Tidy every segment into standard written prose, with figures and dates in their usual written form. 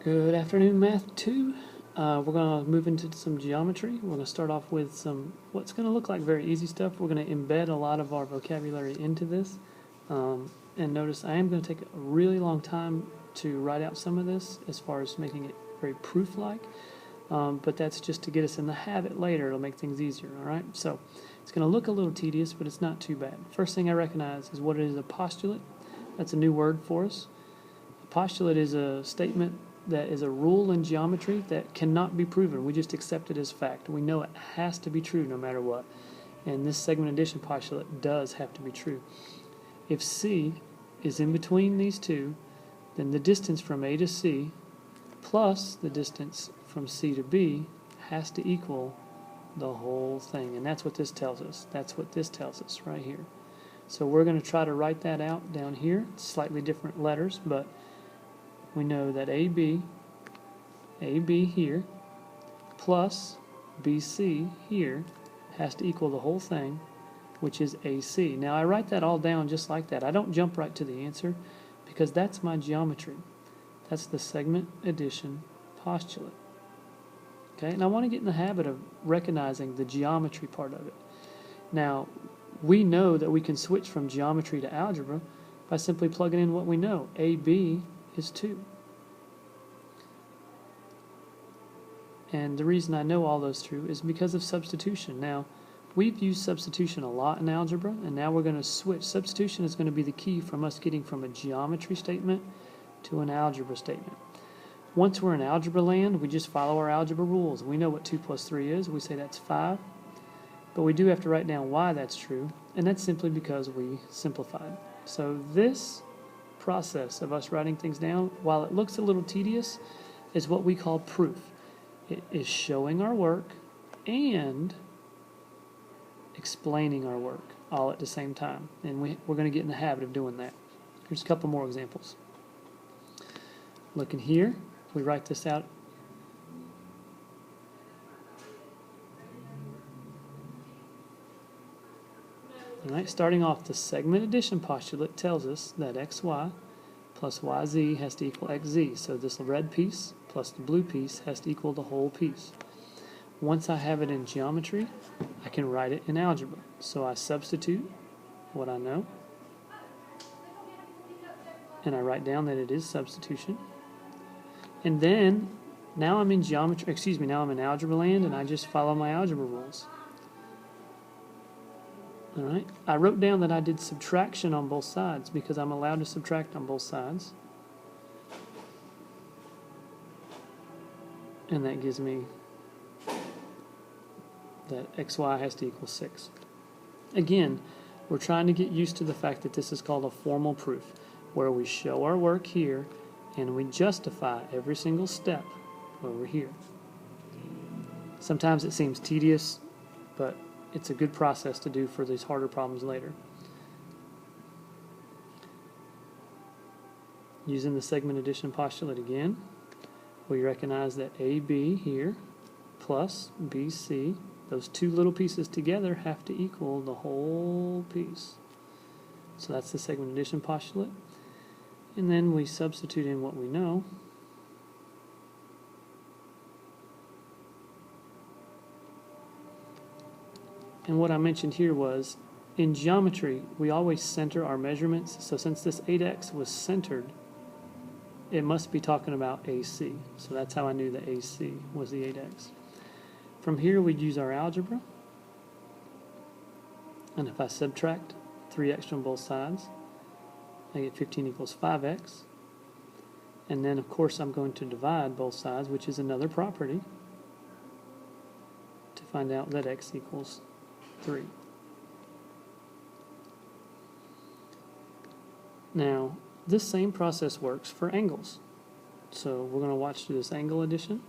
Good afternoon, Math 2. We're going to move into some geometry. We're going to start off with some what's going to look like very easy stuff. We're going to embed a lot of our vocabulary into this. And notice I am going to take a really long time to write out some of this as far as making it very proof-like. But that's just to get us in the habit later. It'll make things easier, all right? So it's going to look a little tedious, but it's not too bad. First thing I recognize is what is a postulate. That's a new word for us. A postulate is a statement that is a rule in geometry that cannot be proven. We just accept it as fact. We know it has to be true no matter what. And this segment addition postulate does have to be true. If C is in between these two, then the distance from A to C plus the distance from C to B has to equal the whole thing. And that's what this tells us. That's what this tells us right here. So we're going to try to write that out down here. It's slightly different letters, but we know that AB here, plus BC here has to equal the whole thing, which is AC. Now I write that all down just like that. I don't jump right to the answer because that's my geometry. That's the segment addition postulate. Okay, and I want to get in the habit of recognizing the geometry part of it. Now, we know that we can switch from geometry to algebra by simply plugging in what we know. AB is 2. And the reason I know all those true is because of substitution. Now, we've used substitution a lot in algebra, and now we're going to switch. Substitution is going to be the key from us getting from a geometry statement to an algebra statement. Once we're in algebra land, we just follow our algebra rules. We know what 2 plus 3 is. We say that's 5. But we do have to write down why that's true, and that's simply because we simplified. So this process of us writing things down, while it looks a little tedious, is what we call proof. It is showing our work and explaining our work all at the same time. And we're going to get in the habit of doing that. Here's a couple more examples. Looking here, we write this out. All right, starting off, the segment addition postulate tells us that xy plus yz has to equal xz. So this red piece plus the blue piece has to equal the whole piece. Once I have it in geometry, I can write it in algebra. So I substitute what I know, and I write down that it is substitution. And then, now I'm in geometry, now I'm in algebra land, and I just follow my algebra rules. All right, I wrote down that I did subtraction on both sides because I'm allowed to subtract on both sides. And that gives me that xy has to equal 6. Again, we're trying to get used to the fact that this is called a formal proof, where we show our work here and we justify every single step over here. Sometimes it seems tedious, but it's a good process to do for these harder problems later. Using the segment addition postulate again, we recognize that AB here plus BC, those two little pieces together have to equal the whole piece. So that's the segment addition postulate. And then we substitute in what we know. And what I mentioned here was, in geometry, we always center our measurements. So since this 8x was centered, it must be talking about AC. So that's how I knew that AC was the 8x. From here, we'd use our algebra. And if I subtract 3x from both sides, I get 15 equals 5x. And then, of course, I'm going to divide both sides, which is another property, to find out that x equals 3. Now, this same process works for angles. So we're going to watch this angle addition.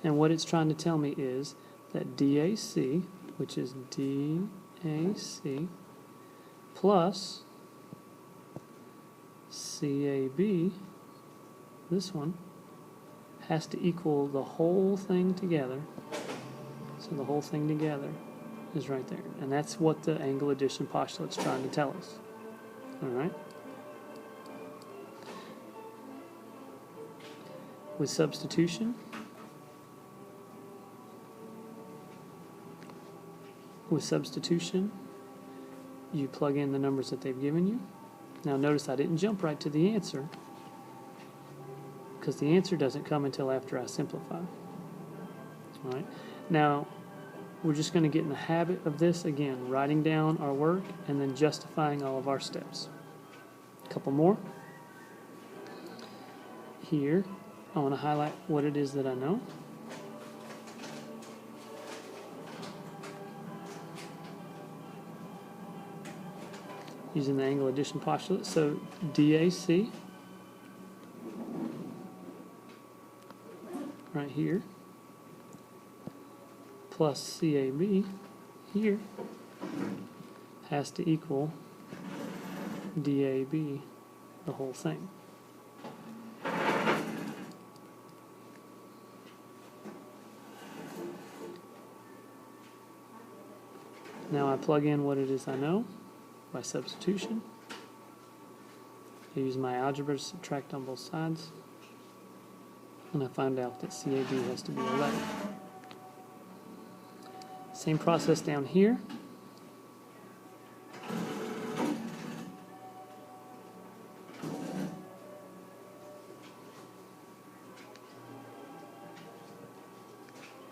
And what it's trying to tell me is that DAC, which is DAC, plus CAB, this one, has to equal the whole thing together. So the whole thing together is right there. And that's what the angle addition postulate's trying to tell us. All right? With substitution, you plug in the numbers that they've given you. Now notice I didn't jump right to the answer, because the answer doesn't come until after I simplify. All right. Now, we're just going to get in the habit of this again, writing down our work and then justifying all of our steps. A couple more. Here, I want to highlight what it is that I know. Using the angle addition postulate. So DAC, right here, plus CAB here has to equal DAB, the whole thing. Now I plug in what it is I know by substitution. I use my algebra to subtract on both sides, and I find out that CAB has to be 11. Same process down here.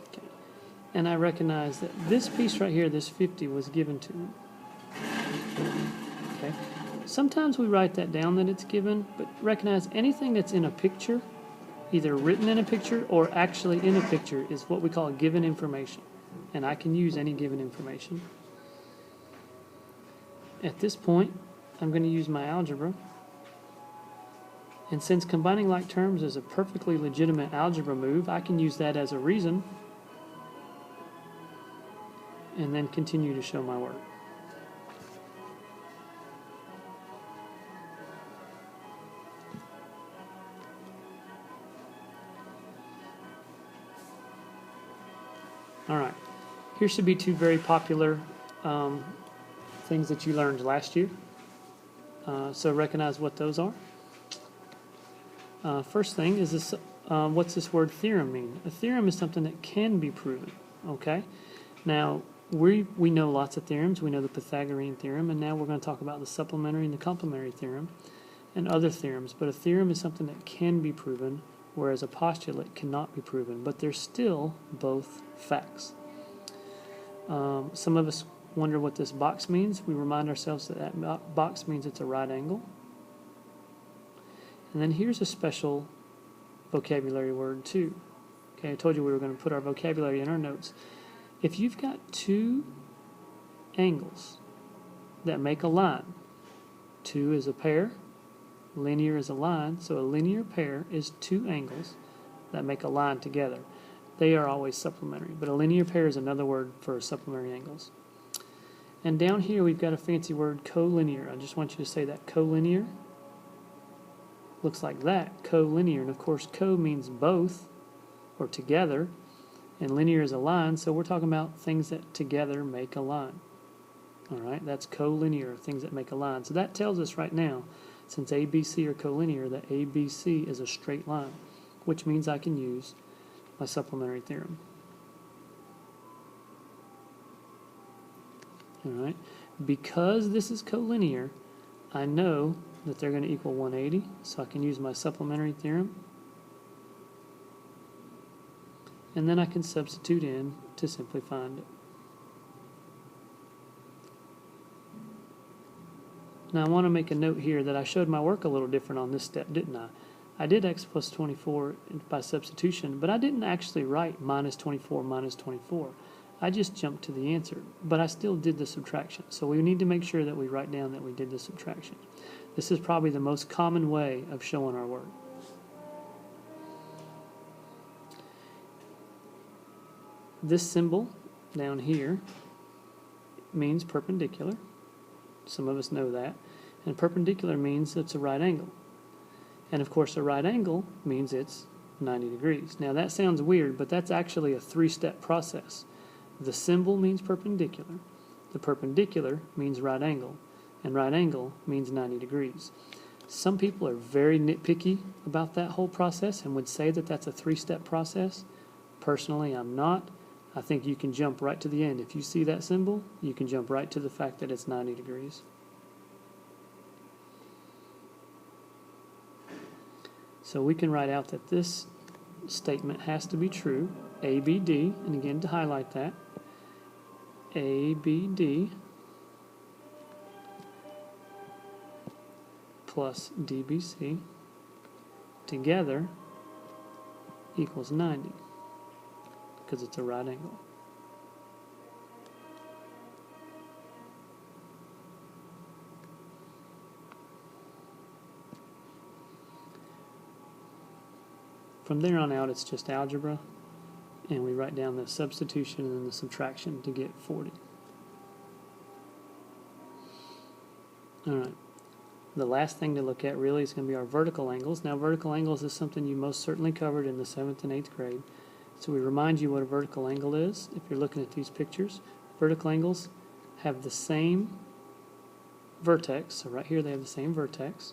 Okay. And I recognize that this piece right here, this 50, was given to me. Okay. Sometimes we write that down that it's given, but recognize anything that's in a picture, either written in a picture or actually in a picture, is what we call given information. And I can use any given information. At this point, I'm going to use my algebra. And since combining like terms is a perfectly legitimate algebra move, I can use that as a reason and then continue to show my work. All right. Here should be two very popular things that you learned last year. So recognize what those are. First thing is this, what's this word theorem mean? A theorem is something that can be proven, okay? Now, we know lots of theorems. We know the Pythagorean theorem, and now we're going to talk about the supplementary and the complementary theorem and other theorems. But a theorem is something that can be proven, whereas a postulate cannot be proven, but they're still both facts. Some of us wonder what this box means. We remind ourselves that that box means it's a right angle. And then here's a special vocabulary word too. Okay, I told you we were going to put our vocabulary in our notes. If you've got two angles that make a line, two is a pair, linear is a line, so a linear pair is two angles that make a line together. They are always supplementary, but a linear pair is another word for supplementary angles. And down here we've got a fancy word, collinear. I just want you to say that. Collinear looks like that, collinear. And of course co means both or together, and linear is a line, so we're talking about things that together make a line. All right, that's collinear, things that make a line. So that tells us right now, since ABC are collinear, that ABC is a straight line, which means I can use my supplementary theorem. All right, because this is collinear, I know that they're going to equal 180, so I can use my supplementary theorem, and then I can substitute in to simply find it. Now I want to make a note here that I showed my work a little different on this step, didn't I? I did x plus 24 by substitution, but I didn't actually write minus 24 minus 24. I just jumped to the answer, but I still did the subtraction. So we need to make sure that we write down that we did the subtraction. This is probably the most common way of showing our work. This symbol down here means perpendicular. Some of us know that. And perpendicular means it's a right angle. And of course a right angle means it's 90 degrees. Now that sounds weird, but that's actually a three-step process. The symbol means perpendicular. The perpendicular means right angle. And right angle means 90 degrees. Some people are very nitpicky about that whole process and would say that that's a 3-step process. Personally, I'm not. I think you can jump right to the end. If you see that symbol, you can jump right to the fact that it's 90 degrees. So we can write out that this statement has to be true. ABD, and again to highlight that, ABD plus DBC together equals 90, because it's a right angle. From there on out, it's just algebra, and we write down the substitution and then the subtraction to get 40. All right. The last thing to look at really is going to be our vertical angles. Now, vertical angles is something you most certainly covered in the 7th and 8th grade. So we remind you what a vertical angle is if you're looking at these pictures. Vertical angles have the same vertex. So right here they have the same vertex.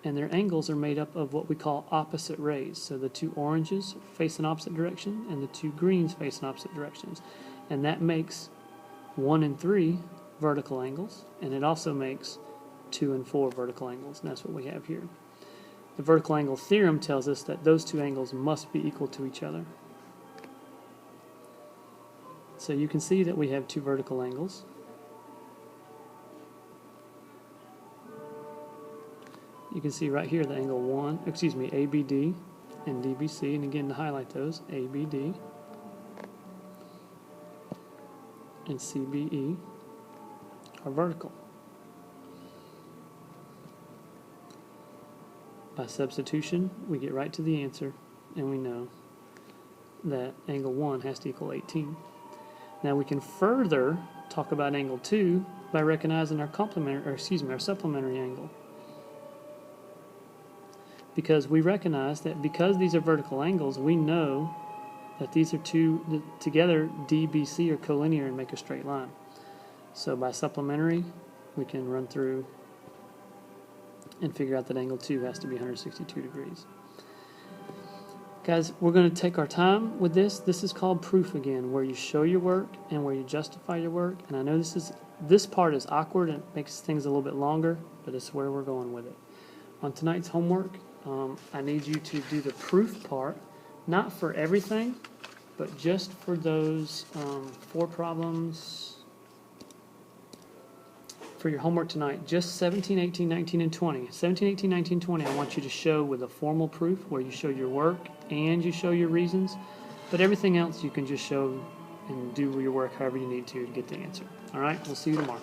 And their angles are made up of what we call opposite rays. So the two oranges face in opposite direction and the two greens face in opposite directions. And that makes 1 and 3 vertical angles, and it also makes 2 and 4 vertical angles, and that's what we have here. The vertical angle theorem tells us that those two angles must be equal to each other. So you can see that we have 2 vertical angles. You can see right here the angle ABD and DBC, and again to highlight those, ABD and CBE are vertical. By substitution, we get right to the answer, and we know that angle 1 has to equal 18. Now we can further talk about angle 2 by recognizing our our supplementary angle. Because we recognize that because these are vertical angles, we know that these are two together, DBC are collinear and make a straight line. So by supplementary, we can run through and figure out that angle 2 has to be 162 degrees. Guys, we're going to take our time with this. This is called proof again, where you show your work and where you justify your work. And I know this part is awkward and makes things a little bit longer, but it's where we're going with it. On tonight's homework, I need you to do the proof part, not for everything, but just for those 4 problems. For your homework tonight, just 17, 18, 19, and 20. 17, 18, 19, 20, I want you to show with a formal proof where you show your work and you show your reasons, but everything else you can just show and do your work however you need to get the answer. All right, we'll see you tomorrow.